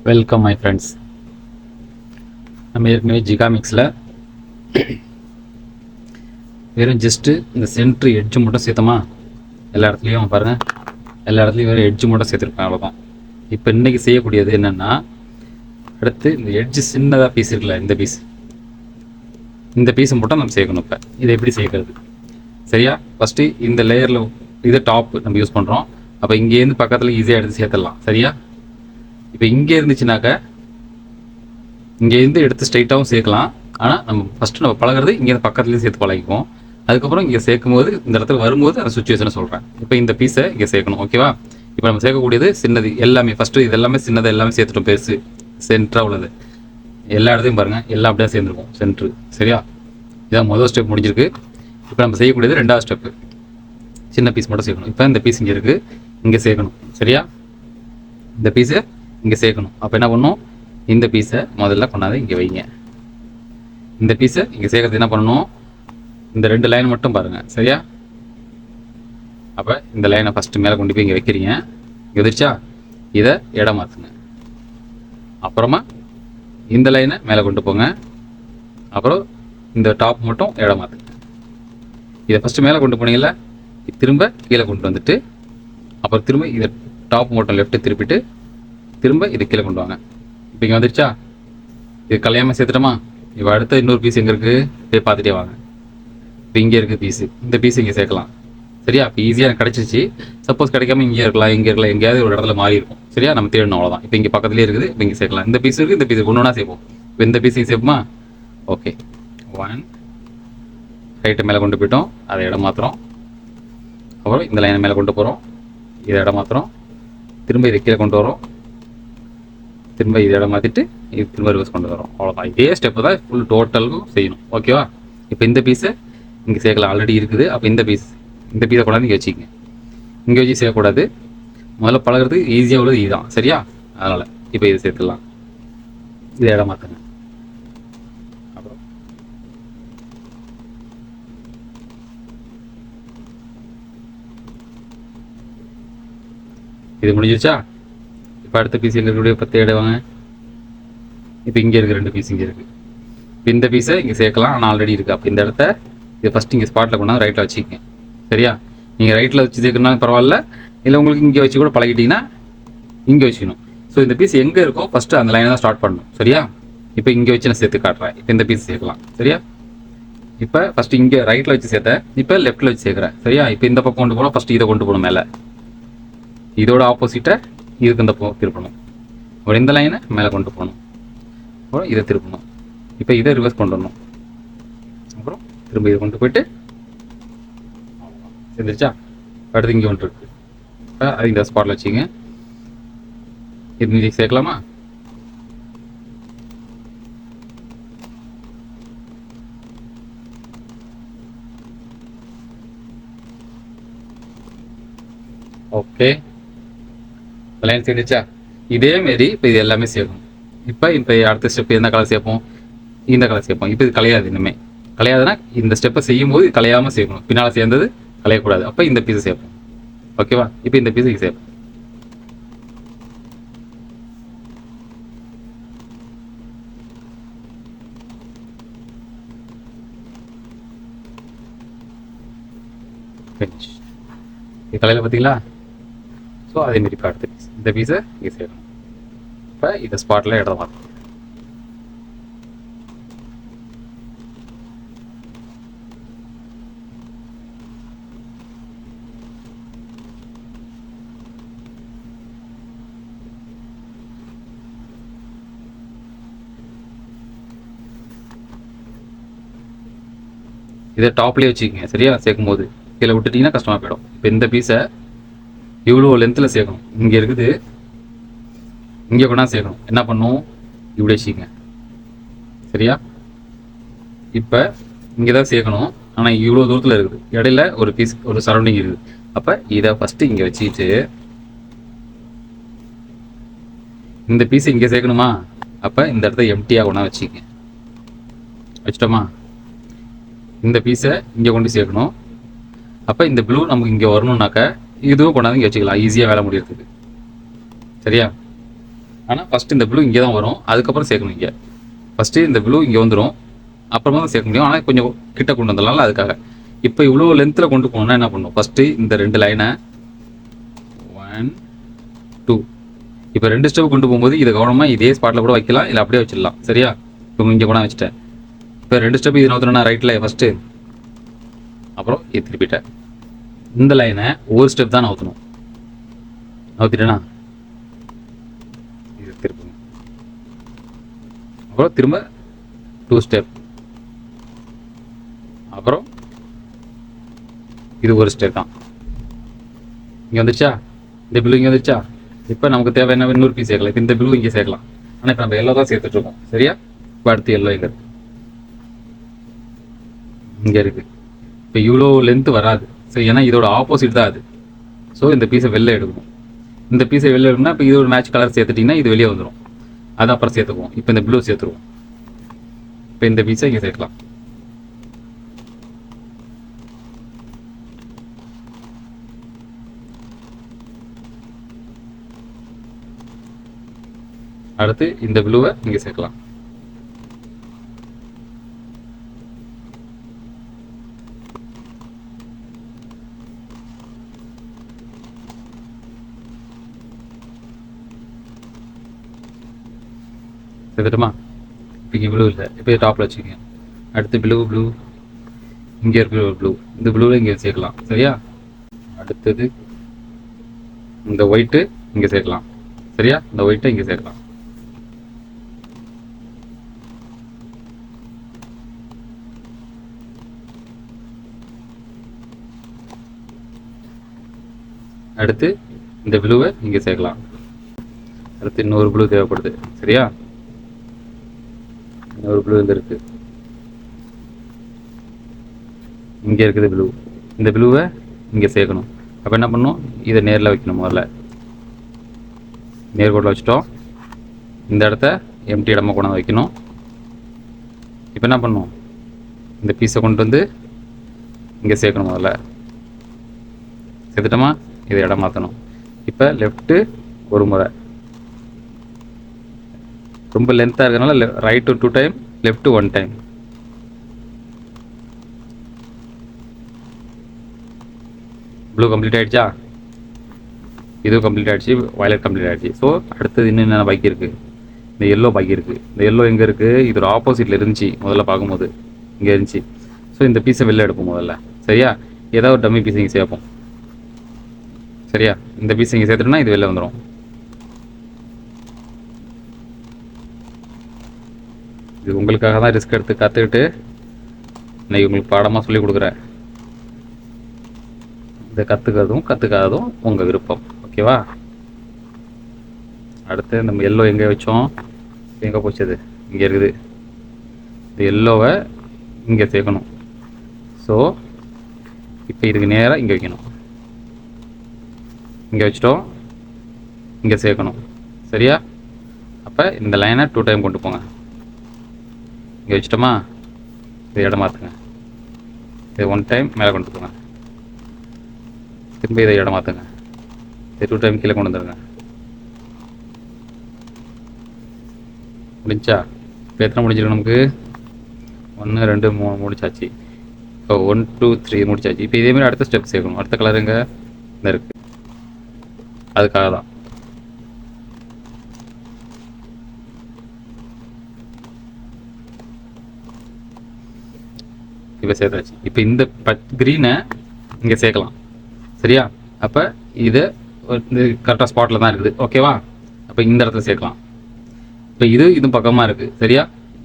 Welcome my friends. நம்ம ஏற்கனவே ஜிகாமிக்ஸில் வெறும் ஜஸ்ட்டு இந்த சென்ட்ரு எட்ஜு மட்டும் சேர்த்தோமா, எல்லா இடத்துலையும் பாருங்கள், எல்லா இடத்துலையும் வெறும் எட்ஜு மட்டும் சேர்த்துருப்பேன், அவ்வளோதான். இப்போ இன்றைக்கி செய்யக்கூடியது என்னென்னா, அடுத்து இந்த எட்ஜு சின்னதாக பீஸ் இருக்குல்ல, இந்த பீஸை மட்டும் நம்ம சேர்க்கணும். இப்போ இதை எப்படி சேர்க்கறது? சரியா? ஃபஸ்ட்டு இந்த லேயரில் இது டாப் நம்ம யூஸ் பண்ணுறோம். அப்போ இங்கேருந்து பக்கத்தில் ஈஸியாக எடுத்து சேர்த்துடலாம். சரியா? இப்போ இங்கே இருந்துச்சுனாக்கா இங்கேருந்து எடுத்து ஸ்ட்ரைட்டாகவும் சேர்க்கலாம். ஆனால் நம்ம பழகிறது இங்கேருந்து பக்கத்துலேயும் சேர்த்து பழகிக்குவோம். அதுக்கப்புறம் இங்கே சேர்க்கும்போது இந்த இடத்துல வரும்போது அந்த சுச்சுவேஷனை சொல்கிறேன். இப்போ இந்த பீஸை இங்கே சேர்க்கணும். ஓகேவா? இப்போ நம்ம சேர்க்கக்கூடியது சின்னது எல்லாமே. ஃபஸ்ட்டு இது எல்லாமே சின்னது எல்லாமே சேர்த்துட்டோம். பெருசு சென்டராக உள்ளது எல்லா இடத்தையும் பாருங்கள், எல்லாம் அப்படியே சேர்ந்துருக்கும் சென்ட்ரு. சரியா? இதான் முதல் ஸ்டெப் முடிஞ்சிருக்கு. இப்போ நம்ம செய்யக்கூடியது ரெண்டாவது ஸ்டெப்பு. சின்ன பீஸ் மட்டும் சேர்க்கணும். இப்போ இந்த பீஸ் இங்கே இருக்குது, இங்கே சேர்க்கணும். சரியா? இந்த பீஸை இங்கே சேர்க்கணும். அப்போ என்ன பண்ணணும், இந்த பீஸை முதல்ல கொண்டாந்து இங்கே வைங்க. இந்த பீஸை இங்கே சேர்க்கறது என்ன பண்ணணும், இந்த ரெண்டு லைன் மட்டும் பாருங்கள். சரியா? அப்போ இந்த லைனை ஃபஸ்ட்டு மேலே கொண்டு போய் இங்கே வைக்கிறீங்க. இங்கே வந்துருச்சா? இதை இடம் மாற்றுங்க. அப்புறமா இந்த லைனை மேலே கொண்டு போங்க. அப்புறம் இந்த டாப் மட்டும் இடம் மாற்றுங்க. இதை ஃபஸ்ட்டு மேலே கொண்டு போனீங்கல்ல, திரும்ப கீழே கொண்டு வந்துட்டு அப்புறம் திரும்ப இதை டாப் மட்டும் லெஃப்ட்டு திருப்பிட்டு திரும்ப இது கீழே கொண்டு வாங்க. இப்போ இங்கே வந்துருச்சா? இது கல்யாணமாக சேர்த்துட்டோமா? இப்போ அடுத்த இன்னொரு பீஸ் எங்கே இருக்குது போய் பார்த்துட்டே வாங்க. இப்போ இங்கே இருக்குது பீஸு, இந்த பீஸ் இங்கே சேர்க்கலாம். சரியா? இப்போ ஈஸியாக எனக்கு கிடச்சிச்சு. சப்போஸ் கிடைக்காம இங்கே இருக்கலாம், எங்கேயாவது ஒரு இடத்துல மாறி இருக்கும். சரியா? நம்ம தேடணும், அவ்வளோதான். இப்போ இங்கே பக்கத்துலேயே இருக்குது, இப்போ இங்கே சேர்க்கலாம். இந்த பீஸ் இருக்குது, இந்த பீஸ் ஒன்று ஒன்றா சேர்ப்போம். இப்போ இந்த பீஸையும் சேர்ப்போமா? ஓகே, 1 ரைட்டை மேலே கொண்டு போயிட்டோம், அதை இடம் மாத்திரம். அப்புறம் இந்த லைனை மேலே கொண்டு போகிறோம், இதை இடம் மாத்திரம். திரும்ப இதை கீழே கொண்டு வரோம், திரும்ப இதை இடம் மாற்றிட்டு இது திரும்ப ரிவர்ஸ் கொண்டு வரோம். அவ்வளோதான். இதே ஸ்டெப்பு தான் ஃபுல் டோட்டலுக்கும் செய்யணும். ஓகேவா? இப்போ இந்த பீஸை இங்கே சேர்க்கலாம், ஆல்ரெடி இருக்குது. அப்போ இந்த பீஸை கொண்டாந்து இங்கே வச்சுக்கோங்க. இங்கே வச்சு சேர்க்கக்கூடாது. முதல்ல பழகிறது ஈஸியாக உள்ளது இதுதான். சரியா? அதனால் இப்போ இதை சேர்த்துடலாம். இதை இடம் மாற்றுங்க. அப்புறம் இது முடிஞ்சிருச்சா? இப்போ அடுத்த பீஸ் எங்கே இருக்கக்கூடிய 10 எடுவாங்க. இப்போ இங்கே இருக்குது, 2 பீஸ் இங்கே இருக்குது. இப்போ இந்த பீஸை இங்கே சேர்க்கலாம், ஆனால் ஆல்ரெடி இருக்குது. அப்போ இந்த இடத்த இது ஃபஸ்ட்டு இங்கே ஸ்பாட்டில் கொண்டாந்து ரைட்டில் வச்சுக்கோங்க. சரியா? நீங்கள் ரைட்டில் வச்சு சேர்க்கணும்னா பரவாயில்ல, இல்லை உங்களுக்கு இங்கே வச்சு கூட பழகிட்டீங்கன்னா இங்கே வச்சுக்கணும். ஸோ இந்த பீஸ் எங்கே இருக்கோ ஃபஸ்ட்டு அந்த லைனை தான் ஸ்டார்ட் பண்ணணும். சரியா? இப்போ இங்கே வச்சு நான் சேர்த்து காட்டுறேன். இப்போ இந்த பீஸ் சேர்க்கலாம். சரியா? இப்போ ஃபஸ்ட்டு இங்கே ரைட்டில் வச்சு சேர்த்தேன், இப்போ லெஃப்ட்டில் வச்சு சேர்க்குறேன். சரியா? இப்போ இந்த பக்கம் கொண்டு போகணும், ஃபஸ்ட்டு இதை கொண்டு போகணும் மேலே. இதோட ஆப்போசிட்டை இதுக்கு இந்த பக்கம் திருப்பணும். அப்புறம் இந்த லைனை மேலே கொண்டு போகணும், அப்புறம் இதை திருப்பணும். இப்போ இதை ரிவர்ஸ் கொண்டு வரணும், அப்புறம் திரும்ப இதை கொண்டு போயிட்டு சேர்ந்துருச்சா? அடுத்து இங்கே ஒன்று இருக்குது, அது இந்த ஸ்பாட்டில் வச்சுங்க. இது நீ சேர்க்கலாமா? ஓகே, லைன் சேர்ந்துச்சா? இதேமாரி இப்போ இது எல்லாமே சேர்க்கணும். இப்போ அடுத்த ஸ்டெப் என்ன கலர் சேர்ப்போம்? இந்த கலர் சேர்ப்போம். இப்போ இது கலையாது. இனிமேல் கலையாதுன்னா இந்த ஸ்டெப்பை செய்யும்போது இது கலையாமல் சேர்க்கணும். பின்னால் சேர்ந்தது கலையக்கூடாது. அப்போ இந்த பீஸை சேர்ப்போம். ஓகேவா? இப்போ இந்த பீஸை சேர்ப்போம். இது கலையில் பார்த்தீங்களா? ஸோ அதேமாரி இப்போ அடுத்த பீஸ், இந்த பீஸை இங்கே சேர்க்கணும். இப்போ இந்த ஸ்பாட்டில் இடம் மாற்றணும். இதை டாப்லேயே வச்சுக்கோங்க. சரியா? சேர்க்கும் போது கீழே விட்டுட்டிங்கன்னா கஷ்டமாக போயிடும். இப்போ இந்த பீஸை இவ்வளோ லென்த்தில் சேர்க்கணும். இங்கே இருக்குது, இங்கே கொண்டா சேர்க்கணும். என்ன பண்ணும், இப்படி வச்சுக்கோங்க. சரியா? இப்போ இங்கே தான் சேர்க்கணும், ஆனால் இவ்வளோ தூரத்தில் இருக்குது. இடையில ஒரு பீஸ், ஒரு சரௌண்டிங் இருக்குது. அப்போ இதை ஃபஸ்ட்டு இங்கே வச்சுட்டு இந்த பீஸை இங்கே சேர்க்கணுமா? அப்போ இந்த இடத்த எம்டியாக கொண்டா வச்சுக்கோங்க. வச்சிட்டோமா? இந்த பீஸை இங்கே கொண்டு சேர்க்கணும். அப்போ இந்த ப்ளூ நமக்கு இங்கே வரணும்னாக்கா இதுவும் கொண்டாந்து இங்கே வச்சுக்கலாம், ஈஸியாக வேலை முடியறதுக்கு. சரியா? ஆனால் ஃபஸ்ட்டு இந்த ப்ளூ இங்கே தான் வரும், அதுக்கப்புறம் சேர்க்கணும். இங்கே ஃபஸ்ட்டு இந்த ப்ளூ இங்கே வந்துடும், அப்புறமா தான் சேர்க்க முடியும். ஆனால் கொஞ்சம் கிட்ட கொண்டு வந்துடலாம்ல, அதுக்காக. இப்போ இவ்வளோ லென்த்தில் கொண்டு போகணுன்னா என்ன பண்ணணும், ஃபஸ்ட்டு இந்த 2 லைனை 1 2 இப்போ 2 ஸ்டெப் கொண்டு போகும்போது இதை கவனமாக இதே ஸ்பாட்டில் கூட வைக்கலாம், இல்லை அப்படியே வச்சிடலாம். சரியா? இப்போ இங்கே கூட வச்சுட்டேன். இப்போ 2 ஸ்டெப் இது நவுத்துறேன்னா ரைட்டில் ஃபஸ்ட்டு, அப்புறம் இது திருப்பிட்டேன். இந்த லைனை ஒரு ஸ்டெப் தான் நவுத்தணும். நவுத்திட்டேன்னா இது திருப்புங்க, அப்புறம் திரும்ப 2 ஸ்டெப், அப்புறம் இது ஒரு ஸ்டெப் தான். இங்கே வந்துருச்சா? இந்த ப்ளூ இங்கே வந்துருச்சா? இப்போ நமக்கு தேவையான இன்னொரு பீஸ் சேர்க்கலாம். இப்போ இந்த ப்ளூ இங்கே சேர்க்கலாம். ஆனால் இப்போ நம்ம எல்லோ தான் சேர்த்துட்ருக்கோம். சரியா? இப்போ அடுத்து எல்லோ எங்கே இருக்குது? இங்கே இருக்குது. இப்போ இவ்வளோ லென்த்து வராது. சரி, ஏன்னா இதோட ஆப்போசிட் தான் அது. ஸோ இந்த பீஸை வெளில எடுக்கணும். இந்த பீஸை வெளில எடுக்கணும்னா இப்போ இது ஒரு மேட்ச் கலர் சேர்த்துட்டிங்கன்னா இது வெளியே வந்துடும். அதை அப்புறம் சேர்த்துக்குவோம். இப்போ இந்த ப்ளூ சேர்த்துருவோம். இப்போ இந்த பீஸை இங்கே சேர்க்கலாம். அடுத்து இந்த ப்ளூவை இங்கே சேர்க்கலாம். சேர்த்துட்டுமா? இப்போ இங்கே ப்ளூ இல்லை, இப்போ டாப்பில் வச்சுக்கோங்க. அடுத்து ப்ளூ இங்கே இருக்கிற ஒரு ப்ளூ, இந்த ப்ளூவில் இங்கே சேர்க்கலாம். சரியா? அடுத்தது இந்த ஒயிட்டு இங்கே சேர்க்கலாம். சரியா? இந்த ஒயிட்டை இங்கே சேர்க்கலாம். அடுத்து இந்த ப்ளூவை இங்கே சேர்க்கலாம். அடுத்து இன்னொரு ப்ளூ தேவைப்படுது. சரியா? இன்னொரு ப்ளூ இங்கே இருக்குது, இங்கே இருக்குது ப்ளூ. இந்த ப்ளூவை இங்கே சேர்க்கணும். அப்போ என்ன பண்ணணும், இதை நேரில் வைக்கணும். முதல்ல நேர்கோட்டில் வச்சுட்டோம். இந்த இடத்த எம்டி இடமா கொண்டாந்து வைக்கணும். இப்போ என்ன பண்ணணும், இந்த பீஸை கொண்டு வந்து இங்கே சேர்க்கணும். முதல்ல சேர்த்துட்டோமா? இதை இடம் மாற்றணும். இப்போ லெஃப்ட்டு ஒரு முறை, ரொம்ப லென்த்தாக இருக்கிறதுனால right 2 time, left 1 time. Blue complete ஆகிடுச்சா? இதுவும் கம்ப்ளீட் ஆகிடுச்சு, வயலட் கம்ப்ளீட் ஆகிடுச்சு. ஸோ அடுத்தது இன்னும் என்னென்ன பாக்கி இருக்குது? இந்த எல்லோ பாக்கி இருக்குது. இந்த எல்லோ எங்கே இருக்குது? இதோட ஆப்போசிட்டில் இருந்துச்சு முதல்ல பார்க்கும்போது, இங்கே இருந்துச்சு. ஸோ இந்த பீஸை வெளில எடுப்போம் முதல்ல. சரியா? ஏதாவது ஒரு டம்மி பீஸ் இங்கே சேர்ப்போம். சரியா? இந்த பீஸ் இங்கே சேர்த்துட்டோம்னா இது வெளில வந்துடும். இது உங்களுக்காக தான் ரிஸ்க் எடுத்து கற்றுக்கிட்டு இன்னைக்கு உங்களுக்கு பாடமாக சொல்லி கொடுக்குறேன். இதை கற்றுக்காததும் உங்கள் விருப்பம். ஓகேவா? அடுத்து நம்ம எல்லோ எங்கே வச்சோம்? எங்கே போச்சது? இங்கே இருக்குது. இந்த எல்லோவை இங்கே சேர்க்கணும். ஸோ இப்போ இதுக்கு நேராக இங்கே வைக்கணும். இங்கே வச்சிட்டோம், இங்கே சேர்க்கணும். சரியா? அப்போ இந்த லைனை 2 டைம் கொண்டு போங்க. இங்கே வச்சிட்டோமா? இது இடம் மாற்றுங்க. இது 1 டைம் மேலே கொண்டு போங்க. திரும்ப இதை இடம் மாற்றுங்க. இது 2 டைம் கீழே கொண்டு வந்துடுங்க. முடிஞ்சா? இப்போ எத்தனை முடிஞ்சிருக்கு நமக்கு? 1 2 3 முடிச்சாச்சு. இப்போ 1 2 3 முடிச்சாச்சு. இப்போ இதேமாதிரி அடுத்த ஸ்டெப் சேர்க்கணும். அடுத்த கலர் எங்கே இந்த இருக்குது? அதுக்காக தான். இப்போ சேர்த்தாச்சு. இப்போ இந்த க்ரீனை இங்கே சேர்க்கலாம். சரியா? அப்போ இதை கரெக்டாக ஸ்பாட்டில் தான் இருக்குது. ஓகேவா? அப்போ இந்த இடத்துல சேர்க்கலாம். இப்போ இதுவும் பக்கமாக இருக்குது. சரியா?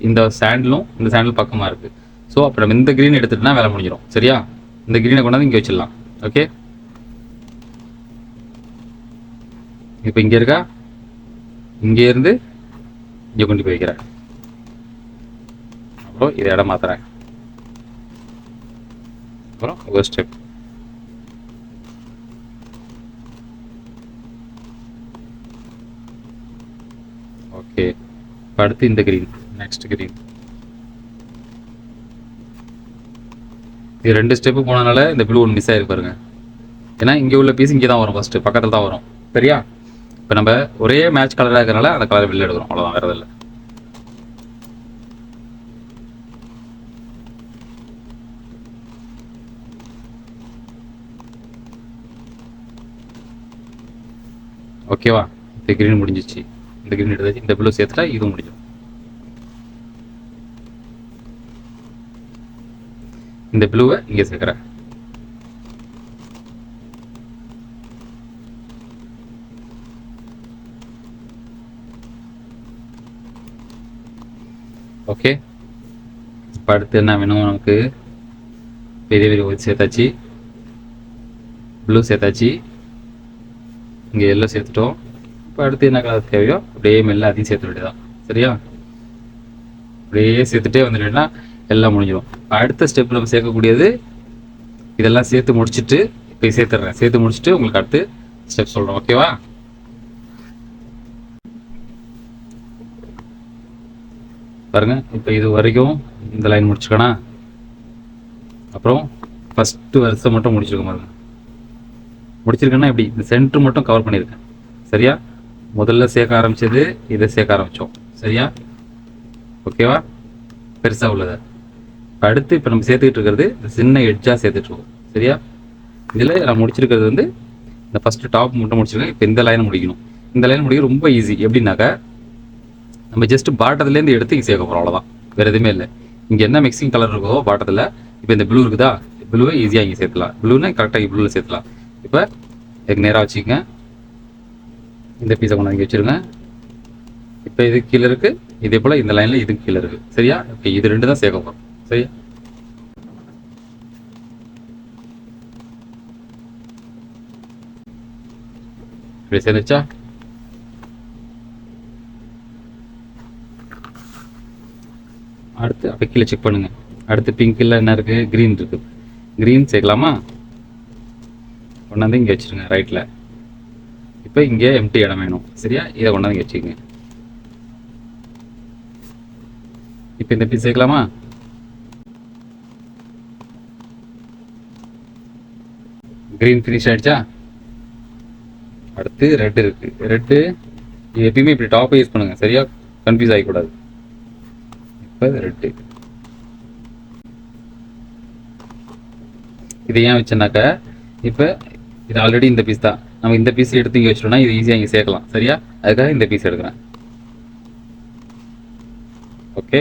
இந்த சாண்டிலும் பக்கமாக இருக்குது. ஸோ அப்போ நம்ம இந்த க்ரீன் எடுத்துகிட்டுனா வேலை முடிஞ்சிடும். சரியா? இந்த க்ரீனை கொண்டாந்து இங்கே வச்சிடலாம். ஓகே? இப்போ இங்கே இருக்கா? இங்கே இருந்து இங்கே கொண்டு போய் வைக்கிறேன். அப்புறம் இதை இடம் மாற்றுறேன். அப்புறம் ஒரு ஸ்டெப். ஓகே. இப்போ அடுத்து இந்த க்ரீன், நெக்ஸ்ட் க்ரீன். இது 2 ஸ்டெப்பு போனதுனால இந்த ப்ளூ ஒன்று மிஸ் ஆகிருக்கு பாருங்க. ஏன்னா இங்கே உள்ள பீஸ் இங்கே தான் வரும், ஃபஸ்ட்டு பக்கத்தில் தான் வரும். சரியா? இப்போ நம்ம ஒரே மேட்ச் கலராக இருக்கிறனால அந்த கலரை வெளில எடுக்கிறோம், அவ்வளோதான், வேறு இல்லை. ஓகேவா? இந்த கிரீன் முடிஞ்சிச்சு, இந்த கிரீன் எடுத்தாச்சு, இந்த ப்ளூ சேர்த்துட்டா இதுவும் முடிஞ்சிடும். இந்த ப்ளூவை இங்கே சேர்க்குறேன். ஓகே, இப்போ அடுத்து என்ன வேணும் நமக்கு? பெரிய பெரிய ஒயிட் சேர்த்தாச்சு, ப்ளூ சேர்த்தாச்சு, இங்கே எல்லோ சேர்த்துட்டோம். இப்போ அடுத்து என்ன கலர் தேவையோ அப்படியே மெல்ல அதையும் சேர்த்து வேண்டியதான். சரியா? அப்படியே சேர்த்துட்டே வந்துட்டேன்னா எல்லாம் முடிஞ்சிடும். அடுத்த ஸ்டெப் நம்ம சேர்க்கக்கூடியது இதெல்லாம் சேர்த்து முடிச்சுட்டு இப்போ சேர்த்துட்றேன். சேர்த்து முடிச்சுட்டு உங்களுக்கு அடுத்து ஸ்டெப் சொல்கிறோம். ஓகேவா? பாருங்க, இப்போ இது வரைக்கும் இந்த லைன் முடிச்சுக்கணா, அப்புறம் ஃபஸ்ட்டு வருஷம் மட்டும் முடிச்சிருக்கோம். பாருங்க, முடிச்சிருக்கேன்னா இப்படி இந்த சென்டர் மட்டும் கவர் பண்ணியிருக்கேன். சரியா? முதல்ல சேர்க்க ஆரம்பிச்சது இதை சேர்க்க ஆரம்பித்தோம். சரியா? ஓகேவா? பெருசாக உள்ளதை அடுத்து இப்போ நம்ம சேர்த்துக்கிட்டு இருக்கிறது இந்த சின்ன எட்ஜாக சேர்த்துட்ருக்கோம். சரியா? இதில் நான் முடிச்சிருக்கிறது வந்து இந்த ஃபஸ்ட்டு டாப் மட்டும் முடிச்சிருக்கேன். இப்போ இந்த லைனை முடிக்கணும். இந்த லைன் முடிக்க ரொம்ப ஈஸி. எப்படின்னாக்கா நம்ம ஜஸ்ட் பாட்டத்துலேருந்து எடுத்து இங்கே சேர்க்க போகிறோம், அவ்வளோதான், வேறு எதுவுமே இல்லை. இங்கே என்ன மிக்சிங் கலர் இருக்கோ பாட்டத்தில், இப்போ இந்த ப்ளூ இருக்குதா, ப்ளூவை ஈஸியாக இங்கே சேர்த்துலாம். ப்ளூன்னா கரெக்டாக ப்ளூவில் சேர்த்துலாம். இப்போ இதுக்கு நேராக வச்சுக்கோங்க, இந்த பீஸை கொண்டு இங்கே வச்சுருங்க. இப்போ இது கீழே இருக்குது, இதே போல் இந்த லைனில் இது கீழே இருக்குது. சரியா? இப்போ இது ரெண்டு தான் சேர்க்க போகிறோம். சரியா? இப்படி சேர்ந்துச்சா? அடுத்து அப்போ கீழே செக் பண்ணுங்கள். அடுத்து பிங்க்கில் என்ன இருக்குது? க்ரீன் இருக்குது. க்ரீன் சேர்க்கலாமா? கொண்டாந்து இங்கே வச்சுருங்க ரைட்டில். இப்போ இங்கே எம்டி இடம் வேணும். சரியா? இதை கொண்டாந்து இங்கே வச்சுக்கோங்க. இப்போ இந்த பீஸ் சேர்க்கலாமா? க்ரீன் ஃபினிஷ் ஆகிடுச்சா? அடுத்து ரெட்டு இருக்குது. ரெட்டு எப்பயுமே இப்படி டாப்பை யூஸ் பண்ணுங்கள். சரியா? கன்ஃபியூஸ் ஆகிக்கூடாது. இப்போ ரெட்டு இது ஏன் வச்சேன்னாக்கா, இப்போ இது ஆல்ரெடி இந்த பீஸ் தான், நம்ம இந்த பீஸ் எடுத்து இங்கே வச்சிட்டோம்னா இது ஈஸியாக இங்கே சேர்க்கலாம். சரியா? அதுக்காக இந்த பீஸ் எடுக்கிறேன். ஓகே,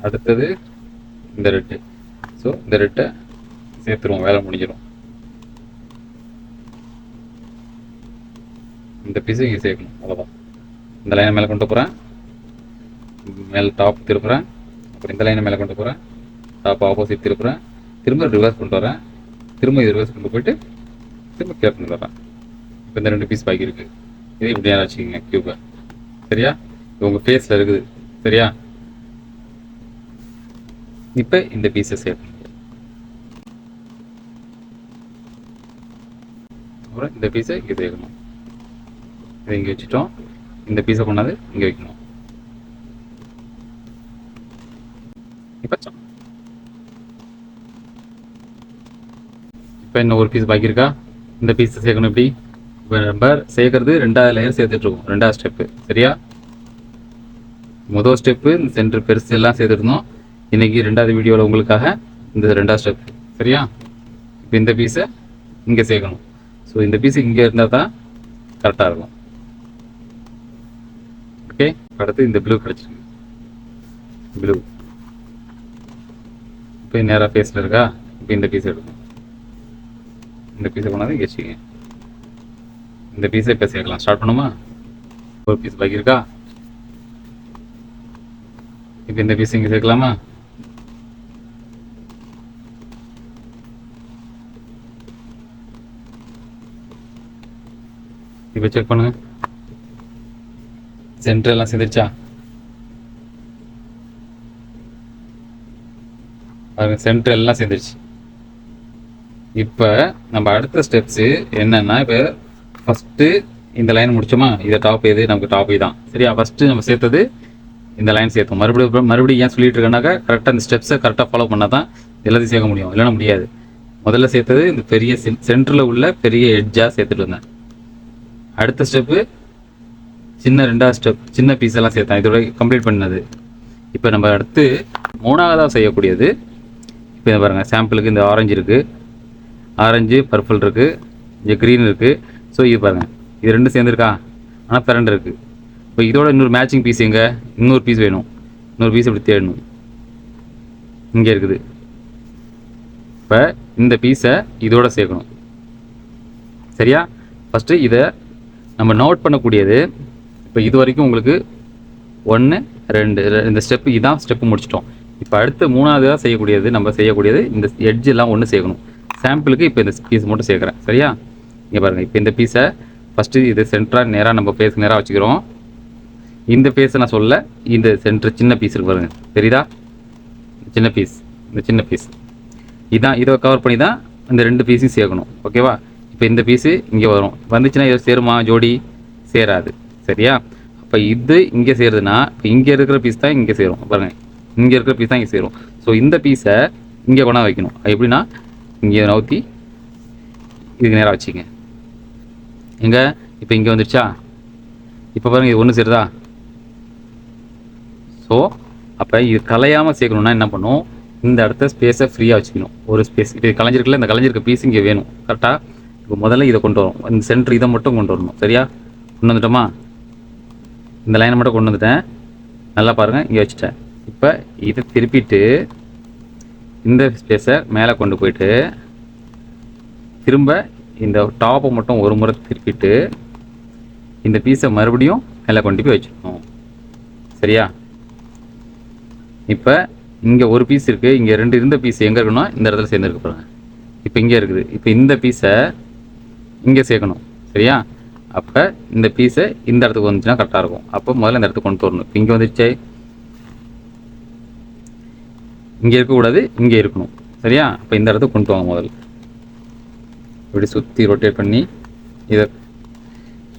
அடுத்தது இந்த ரெட்டு. ஸோ இந்த ரெட்டை சேர்த்துருவோம், வேலை முடிஞ்சிடும். இந்த பீஸை இங்கே சேர்க்கணும், அவ்வளோதான். இந்த லைனை மேலே கொண்டு போகிறேன், மேலே டாப் திருப்புறேன், அப்புறம் இந்த லைனை மேலே கொண்டு போகிறேன், டாப் ஆப்போசிட் திருப்புறேன், திரும்ப ரிவர்ஸ் கொண்டு வரேன், திரும்ப இது ரிவர்ஸ் கொண்டு போயிட்டு திரும்ப கேப் கொண்டு வரேன். இப்போ இந்த ரெண்டு பீஸ் பாக்கி இருக்குது. இது இப்படி நேரம் வச்சுக்கிங்க க்யூபை. சரியா? இது உங்கள் ஃபேஸில் இருக்குது. சரியா? இப்போ இந்த பீஸை சேர்க்கணும். அப்புறம் இந்த பீஸை இங்கே சேர்க்கணும். இதை இங்கே வச்சுட்டோம். இந்த பீஸை கொண்டாந்து இங்கே வைக்கணும். இப்போ இன்னும் ஒரு பீஸ் பாக்கி இருக்கா? இந்த பீஸை சேர்க்கணும். இப்படி இப்போ நம்ம சேர்க்கறது ரெண்டாவது லேயர் சேர்த்துட்ருக்கோம், ரெண்டாவது ஸ்டெப்பு. சரியா? முதல் ஸ்டெப்பு இந்த சென்டர் பெருசு எல்லாம் சேர்த்துருந்தோம். இன்றைக்கி ரெண்டாவது வீடியோவில் உங்களுக்காக இந்த ரெண்டாவது ஸ்டெப். சரியா? இப்போ இந்த பீஸை இங்கே சேர்க்கணும். ஸோ இந்த பீஸு இங்கே இருந்தால் தான் கரெக்டாக இருக்கும். ஓகே, அடுத்து இந்த ப்ளூ கிடச்சிருக்கு. ப்ளூ இப்போ நேராக ஃபேஸில் இருக்கா? இப்போ இந்த பீஸ் எடுக்கும். இந்த பீஸை கொண்டாந்து இங்கே வச்சுக்கங்க. இந்த பீஸை இப்போ சேர்க்கலாம். ஸ்டார்ட் பண்ணுமா? ஒரு பீஸ் பாக்கி இருக்கா? இப்போ இந்த பீஸ் இங்கே சேர்க்கலாமா? இப்போ செக் பண்ணுங்க, சென்டர் எல்லாம் சேர்ந்துருச்சா? பாருங்க, சென்டர் எல்லாம் சேர்ந்துருச்சு. இப்போ நம்ம அடுத்த ஸ்டெப்ஸு என்னன்னா, இப்போ ஃபஸ்ட்டு இந்த லைன் முடிச்சோமா? இதை டாப் எது? நமக்கு டாப் தான். சரியா? ஃபஸ்ட்டு நம்ம சேர்த்தது இந்த லைன் சேர்த்தோம். மறுபடியும் ஏன் சொல்லிட்டு இருக்கேன்னாக்கா, கரெக்டாக இந்த ஸ்டெப்ஸை கரெக்டாக ஃபாலோ பண்ணால் தான் எல்லாத்தையும் சேர்க்க முடியும், இல்லைன்னா முடியாது. முதல்ல சேர்த்தது இந்த பெரிய சென்டரில் உள்ள பெரிய எட்ஜாக சேர்த்துட்டு வந்தேன். அடுத்த ஸ்டெப்பு சின்ன 2வது ஸ்டெப் சின்ன பீஸ் எல்லாம் சேர்த்தேன். இதோட கம்ப்ளீட் பண்ணது. இப்போ நம்ம அடுத்து 3வதாக செய்யக்கூடியது. இப்போ பாருங்கள், சாம்பிளுக்கு இந்த ஆரஞ்சு இருக்குது, ஆரஞ்சு பர்பிள் இருக்குது, இங்கே க்ரீன் இருக்குது. ஸோ இது பாருங்கள், இது 2 சேர்ந்துருக்கா, ஆனால் பிறண்டு இருக்குது. இப்போ இதோட இன்னொரு மேட்சிங் பீஸ் எங்கே, இன்னொரு பீஸ் வேணும். இன்னொரு பீஸ் இப்படி தேடணும். இங்கே இருக்குது. இப்போ இந்த பீஸை இதோட சேர்க்கணும். சரியா? ஃபஸ்ட்டு இதை நம்ம நோட் பண்ணக்கூடியது. இப்போ இது வரைக்கும் உங்களுக்கு 1 2 இந்த ஸ்டெப்பு, இதான் ஸ்டெப்பு முடிச்சிட்டோம். இப்போ அடுத்து 3வதாக செய்யக்கூடியது, நம்ம செய்யக்கூடியது இந்த எட்ஜ் எல்லாம் ஒன்று சேர்க்கணும். சாம்பிளுக்கு இப்போ இந்த பீஸ் மட்டும் சேர்க்குறேன். சரியா? இங்கே பாருங்கள், இப்போ இந்த பீஸை ஃபஸ்ட்டு இது சென்டராக நேராக நம்ம பேஸுக்கு நேராக வச்சுக்கிறோம். இந்த பீஸை நான் சொல்ல, இந்த சென்டர் சின்ன பீஸ் இருக்கு பாருங்கள், தெரியுதா? சின்ன பீஸ், இந்த சின்ன பீஸ் இதான், இதை கவர் பண்ணி தான் இந்த 2 பீஸையும் சேர்க்கணும். ஓகேவா? இப்போ இந்த பீஸு இங்கே வரும், வந்துச்சுன்னா இதை சேருமா? ஜோடி சேராது. சரியா? அப்போ இது இங்கே சேருதுன்னா இப்போ இங்கே இருக்கிற பீஸ் தான் இங்கே சேரும். பாருங்கள், இங்கே இருக்கிற பீஸ் தான் இங்கே சேரும். ஸோ இந்த பீஸை இங்கே கொண்டா வைக்கணும். எப்படின்னா இங்கே நவுத்தி இதுக்கு நேராக வச்சுங்க. எங்கே இப்போ இங்கே வந்துடுச்சா? இப்போ பாருங்கள், இது ஒன்று சேருதா? ஸோ அப்போ இது கலையாமல் சேர்க்கணுன்னா என்ன பண்ணும், இந்த இடத்த ஸ்பேஸை ஃப்ரீயாக வச்சுக்கணும். ஒரு ஸ்பேஸ் இப்போ கலைஞ்சிருக்குல்ல, இந்த கலைஞ்சிருக்க பீஸ் இங்கே வேணும். கரெக்டாக? இப்போ முதல்ல இதை கொண்டு வரும், இந்த சென்டர் இதை மட்டும் கொண்டு வரணும். சரியா? கொண்டு வந்துட்டோமா? இந்த லைனை மட்டும் கொண்டு வந்துட்டேன். நல்லா பாருங்கள், இங்கே வச்சுட்டேன். இப்போ இதை திருப்பிட்டு இந்த ஸ்பேஸை மேலே கொண்டு போயிட்டு திரும்ப இந்த டாப்பை மட்டும் ஒரு முறை திருப்பிட்டு இந்த பீஸை மறுபடியும் மேலே கொண்டு போய் வச்சுக்கணும். சரியா? இப்போ இங்கே ஒரு பீஸ் இருக்குது, இங்கே 2 இருந்த பீஸ் எங்கே இருக்குன்னா இந்த இடத்துல சேர்ந்துருக்கு பாருங்க. இப்போ இங்கே இருக்குது. இப்போ இந்த பீஸை இங்கே சேர்க்கணும். சரியா? அப்போ இந்த பீஸை இந்த இடத்துக்கு வந்துச்சுன்னா கரெக்டாக இருக்கும். அப்போ முதல்ல இந்த இடத்துக்கு கொண்டு வரணும். இப்போ இங்கே வந்துடுச்சே, இங்கே இருக்கக்கூடாது, இங்கே இருக்கணும். சரியா? அப்போ இந்த இடத்துக்கு கொண்டு வாங்க. முதல்ல இப்படி சுற்றி ரொட்டேட் பண்ணி இதை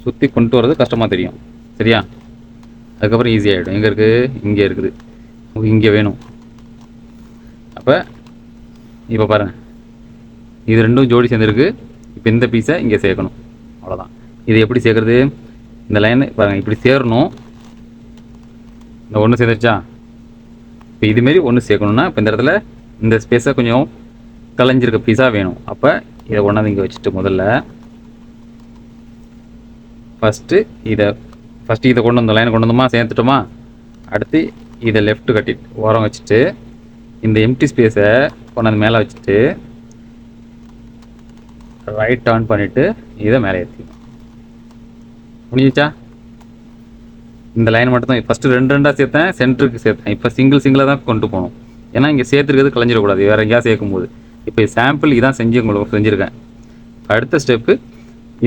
சுற்றி கொண்டு வரது கஷ்டமாக தெரியும். சரியா? அதுக்கப்புறம் ஈஸியாகிடும். எங்கே இருக்குது? இங்கே இருக்குது. இங்கே வேணும். அப்போ இப்போ பாருங்கள், இது 2ம் ஜோடி சேர்ந்துருக்கு. இப்போ இந்த பீஸை இங்கே சேர்க்கணும். அவ்வளோதான். இது எப்படி சேர்க்குறது? இந்த லைன் பாருங்கள், இப்படி சேரணும். இந்த ஒன்று சேர்ந்துருச்சா? இப்போ இதுமாரி ஒன்று சேர்க்கணுன்னா இப்போ இந்த இடத்துல இந்த ஸ்பேஸை கொஞ்சம் கலைஞ்சிருக்க பீஸாக வேணும். அப்போ இதை ஒன்றாந்து இங்கே வச்சுட்டு முதல்ல ஃபஸ்ட்டு இதை கொண்டு வந்தோம், லைனை கொண்டு வந்தோமா, சேர்த்துட்டோமா? அடுத்து இதை லெஃப்ட் கட்டி ஓரம் வச்சுட்டு இந்த எம்டி ஸ்பேஸை கொண்டாந்து மேலே வச்சுட்டு ரைட் டர்ன் பண்ணிவிட்டு இதை மேலே ஏற்றிக்கணும். முடிஞ்சிச்சா? இந்த லைன் மட்டும் தான் ஃபஸ்ட்டு 2 சேர்த்தேன், சென்டருக்கு சேர்த்தேன். இப்போ சிங்கிளாக தான் கொண்டு போகணும். ஏன்னா இங்கே சேர்த்துருக்கிறது கலைஞ்சிடக்கூடாது வேறு எங்கேயா சேர்க்கும்போது. இப்போ சாம்பிள் இதான் உங்களுக்கு செஞ்சுருக்கேன். அடுத்த ஸ்டெப்பு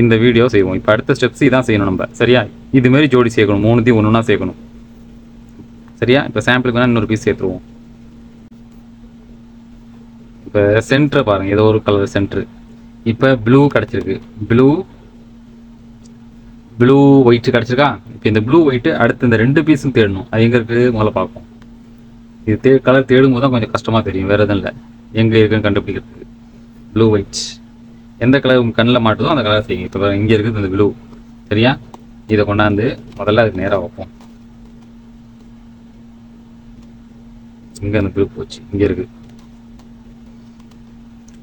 இந்த வீடியோ செய்வோம். இப்போ அடுத்த ஸ்டெப்ஸ் இதான் செய்யணும் நம்ம. சரியா? இதுமாரி ஜோடி சேர்க்கணும், 3த்தையும் ஒன்றுனா சேர்க்கணும். சரியா? இப்போ சாம்பிளுக்கு வேணால் இன்னொரு பீஸ் சேர்த்துருவோம். இப்போ சென்டரை பாருங்கள், ஏதோ ஒரு கலர் சென்ட்ரு. இப்போ ப்ளூ கிடச்சிருக்கு, ப்ளூ ஒயிட்டு கிடச்சிருக்கா? இப்போ இந்த ப்ளூ ஒயிட்டு அடுத்து இந்த 2 பீஸும் தேடணும். அது எங்கே இருக்குது முதல்ல பார்ப்போம். இது கலர் தேடும் போது தான் கொஞ்சம் கஷ்டமாக தெரியும், வேறு எதுவும் இல்லை. எங்கே இருக்குன்னு கண்டுபிடிக்கிறதுக்கு. ப்ளூ ஒயிட் எந்த கலர் உங்கள் கண்ணில் மாட்டுதோ அந்த கலர் செய்யுங்க. இப்போ இங்கே இருக்குது இந்த ப்ளூ. சரியா? இதை கொண்டாந்து முதல்ல அதுக்கு நேராக வைப்போம். இங்கே அந்த ப்ளூ போச்சு, இங்கே இருக்குது.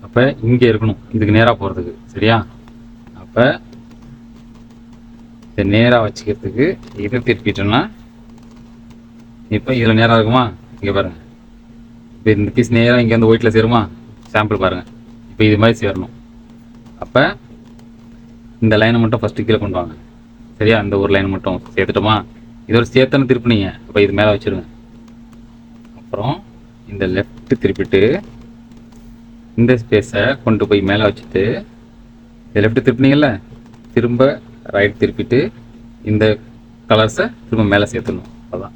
அப்போ இங்கே இருக்கணும், இதுக்கு நேராக போகிறதுக்கு. சரியா? அப்போ இதை நேராக வச்சுக்கிறதுக்கு இதை திருப்பிட்டோம்னா இப்போ இதில் நேராக இருக்குமா? இங்கே பாருங்கள், இப்போ இந்த பீஸ் நேராக இங்கே வந்து ஒயிட்டில் சேருமா? சாம்பிள் பாருங்கள். இப்போ இது மாதிரி சேரணும். அப்போ இந்த லைனை மட்டும் ஃபஸ்ட்டு கீழே கொண்டு வாங்க. சரியா? இந்த ஒரு லைன் மட்டும் சேர்த்துட்டோமா? இதோட சேர்த்தானே திருப்பினீங்க. அப்போ இது மேலே வச்சுருங்க. அப்புறம் இந்த லெஃப்ட் திருப்பிட்டு இந்த ஸ்பேஸை கொண்டு போய் மேலே வச்சுட்டு இந்த லெஃப்ட் திருப்பினீங்கல்ல, திரும்ப ரைட் திருப்பிட்டு இந்த கலர்ஸை திரும்ப மேலே சேர்த்துடணும். அதான்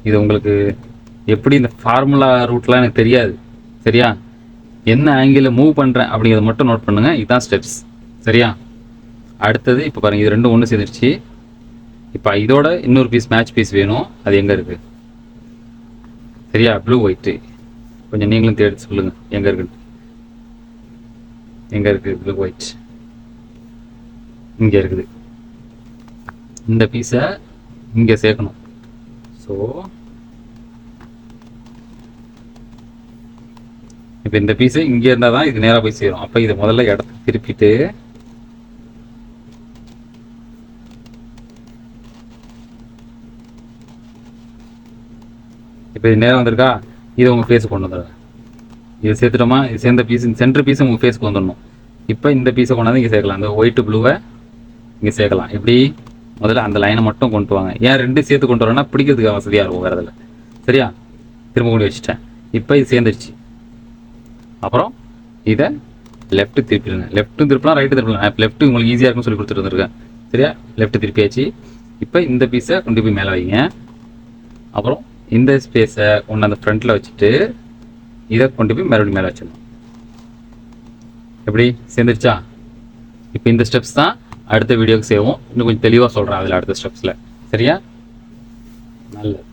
இது உங்களுக்கு எப்படி இந்த ஃபார்முலா ரூட்லாம் எனக்கு தெரியாது. சரியா? என்ன ஆங்கிளில் மூவ் பண்ணுறேன் அப்படிங்கிறத மட்டும் நோட் பண்ணுங்கள். இதுதான் ஸ்டெப்ஸ். சரியா? அடுத்தது இப்போ பாருங்கள், இது 2 ஒன்று சேர்ந்துருச்சு. இப்போ இதோட இன்னொரு பீஸ் மேட்ச் பீஸ் வேணும். அது எங்கே இருக்குது? சரியா? ப்ளூ ஒயிட்டு கொஞ்சம் நீங்களும் தேடி சொல்லுங்கள் எங்கே இருக்குன்னு. எங்கே இருக்குது? ப்ளூ ஒயிட் இங்கே இருக்குது. இந்த பீஸை இங்கே சேர்க்கணும். ஸோ இப்போ இந்த பீஸு இங்கே இருந்தால் தான் இது நேராக போய் சேரும். அப்போ இதை முதல்ல இடத்துக்கு திருப்பிட்டு இப்போ இது நேரம் வந்திருக்கா, இதை உங்கள் ஃபேஸுக்கு கொண்டு வந்துடுங்க. இதை சேர்த்துட்டோமா, இது சேர்ந்த பீஸ் சென்டர் பீஸை உங்கள் ஃபேஸுக்கு வந்துடணும். இப்போ இந்த பீஸை கொண்டாந்து இங்கே சேர்க்கலாம். அந்த ஒயிட்டு ப்ளூவை இங்கே சேர்க்கலாம். எப்படி? முதல்ல அந்த லைனை மட்டும் கொண்டு வாங்க. ஏன் 2 சேர்த்து கொண்டு வரேன்னா பிடிக்கிறதுக்கு வசதியாக இருக்கும் வேறு இதில். சரியா? திரும்ப கொண்டு வச்சுட்டேன். இப்போ இது சேர்ந்துருச்சு. அப்புறம் இதை லெஃப்ட்டு திருப்பிடுங்க. லெஃப்ட்டும் திருப்பலாம், ரைட்டு திருப்பலாம். இப்போ லெஃப்ட்டு உங்களுக்கு ஈஸியாக இருக்குன்னு சொல்லி கொடுத்துட்டு வந்துருக்கேன். சரியா? லெஃப்ட்டு திருப்பியாச்சு. இப்போ இந்த பீஸை கொண்டு போய் மேலே வைங்க. அப்புறம் இந்த ஸ்பேஸை ஒன்று அந்த ஃப்ரண்ட்டில் வச்சுட்டு இதை கொண்டு போய் மறுபடியும் மேலே வச்சிடணும். எப்படி? சேர்ந்துருச்சா? இப்போ இந்த ஸ்டெப்ஸ் தான் அடுத்த வீடியோக்கு செய்வோம். இன்னும் கொஞ்சம் தெளிவாக சொல்கிறேன் அதில் அடுத்த ஸ்டெப்ஸில். சரியா? நல்லது.